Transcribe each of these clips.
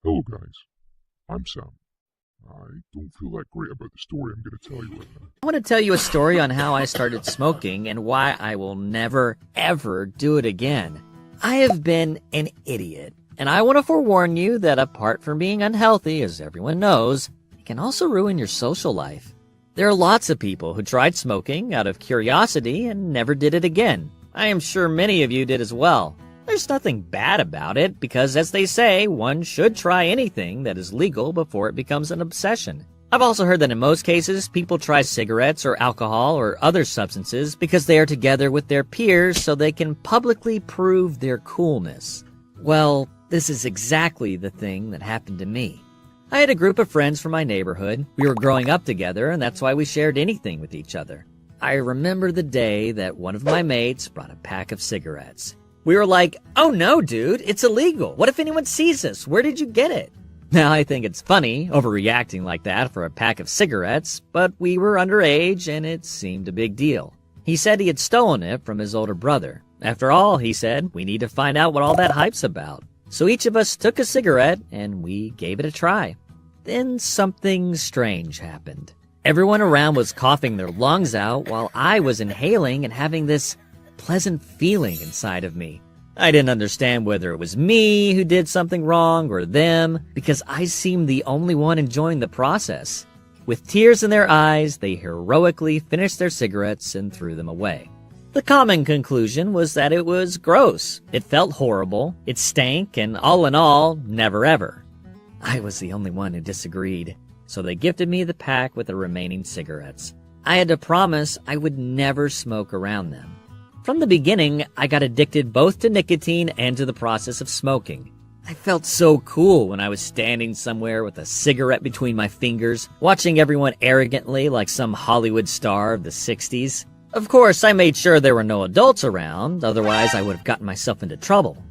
Hello guys, I'm Sam. I don't feel that great about the story I'm going to tell you right now. I want to tell you a story on how I started smoking and why I will never, ever do it again. I have been an idiot, and I want to forewarn you that apart from being unhealthy, as everyone knows, it can also ruin your social life. There are lots of people who tried smoking out of curiosity and never did it again. I am sure many of you did as well. There's nothing bad about it because, as they say, one should try anything that is legal before it becomes an obsession. I've also heard that in most cases, people try cigarettes or alcohol or other substances because they are together with their peers so they can publicly prove their coolness. Well, this is exactly the thing that happened to me. I had a group of friends from my neighborhood. We were growing up together, and that's why we shared anything with each other. I remember the day that one of my mates brought a pack of cigarettes. We were like, oh no, dude, it's illegal. What if anyone sees us? Where did you get it? Now, I think it's funny overreacting like that for a pack of cigarettes, but we were underage and it seemed a big deal. He said he had stolen it from his older brother. After all, he said, we need to find out what all that hype's about. So each of us took a cigarette and we gave it a try. Then something strange happened. Everyone around was coughing their lungs out while I was inhaling and having this pleasant feeling inside of me. I didn't understand whether it was me who did something wrong or them, because I seemed the only one enjoying the process. With tears in their eyes, they heroically finished their cigarettes and threw them away. The common conclusion was that it was gross, it felt horrible, it stank, and all in all, never ever. I was the only one who disagreed, so they gifted me the pack with the remaining cigarettes. I had to promise I would never smoke around them. From the beginning, I got addicted both to nicotine and to the process of smoking. I felt so cool when I was standing somewhere with a cigarette between my fingers, watching everyone arrogantly like some Hollywood star of the 60s. Of course, I made sure there were no adults around, otherwise I would have gotten myself into trouble.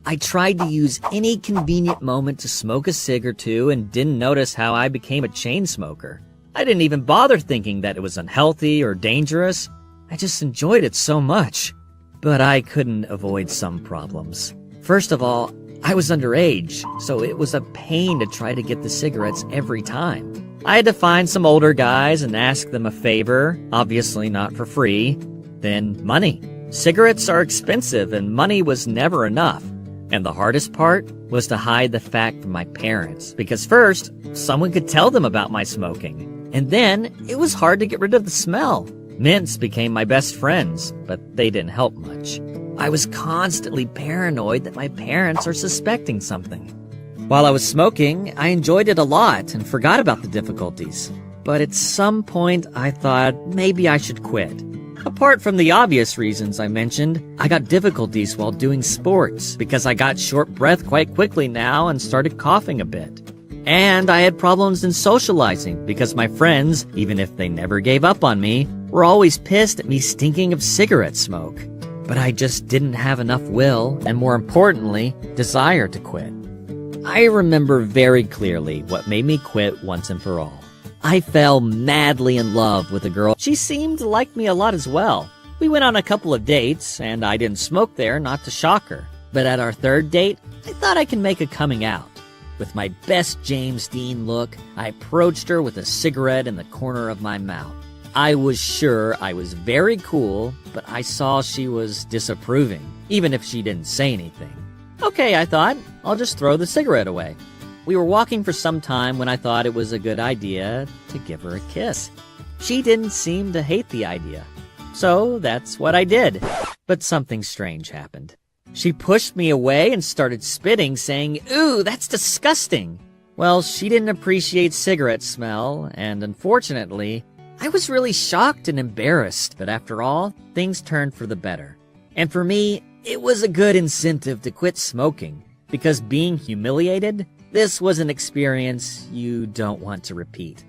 I tried to use any convenient moment to smoke a cig or two and didn't notice how I became a chain smoker. I didn't even bother thinking that it was unhealthy or dangerous. I just enjoyed it so much. But I couldn't avoid some problems. First of all, I was underage, so it was a pain to try to get the cigarettes every time. I had to find some older guys and ask them a favor, obviously not for free. Then money. Cigarettes are expensive and money was never enough. And the hardest part was to hide the fact from my parents, because first, someone could tell them about my smoking. And then, it was hard to get rid of the smell. Mints became my best friends, but they didn't help much. I was constantly paranoid that my parents are suspecting something. While I was smoking, I enjoyed it a lot and forgot about the difficulties. But at some point, I thought maybe I should quit. Apart from the obvious reasons I mentioned, I got difficulties while doing sports because I got short breath quite quickly now and started coughing a bit. And I had problems in socializing because my friends, even if they never gave up on me, were always pissed at me stinking of cigarette smoke. But I just didn't have enough will, and more importantly, desire to quit. I remember very clearly what made me quit once and for all. I fell madly in love with a girl. She seemed to like me a lot as well. We went on a couple of dates, and I didn't smoke there not to shock her. But at our third date, I thought I could make a coming out. With my best James Dean look, I approached her with a cigarette in the corner of my mouth. I was sure I was very cool, but I saw she was disapproving, even if she didn't say anything. Okay, I thought, I'll just throw the cigarette away. We were walking for some time when I thought it was a good idea to give her a kiss. She didn't seem to hate the idea, so that's what I did. But something strange happened. She pushed me away and started spitting, saying, "Ooh, that's disgusting." Well, she didn't appreciate cigarette smell, and unfortunately, I was really shocked and embarrassed, but after all, things turned for the better. And for me, it was a good incentive to quit smoking, because being humiliated, this was an experience you don't want to repeat.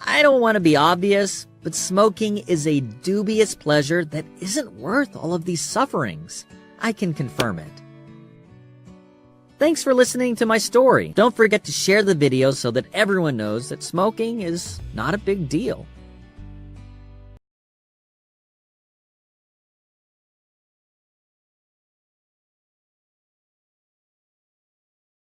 I don't want to be obvious, but smoking is a dubious pleasure that isn't worth all of these sufferings. I can confirm it. Thanks for listening to my story. Don't forget to share the video so that everyone knows that smoking is not a big deal.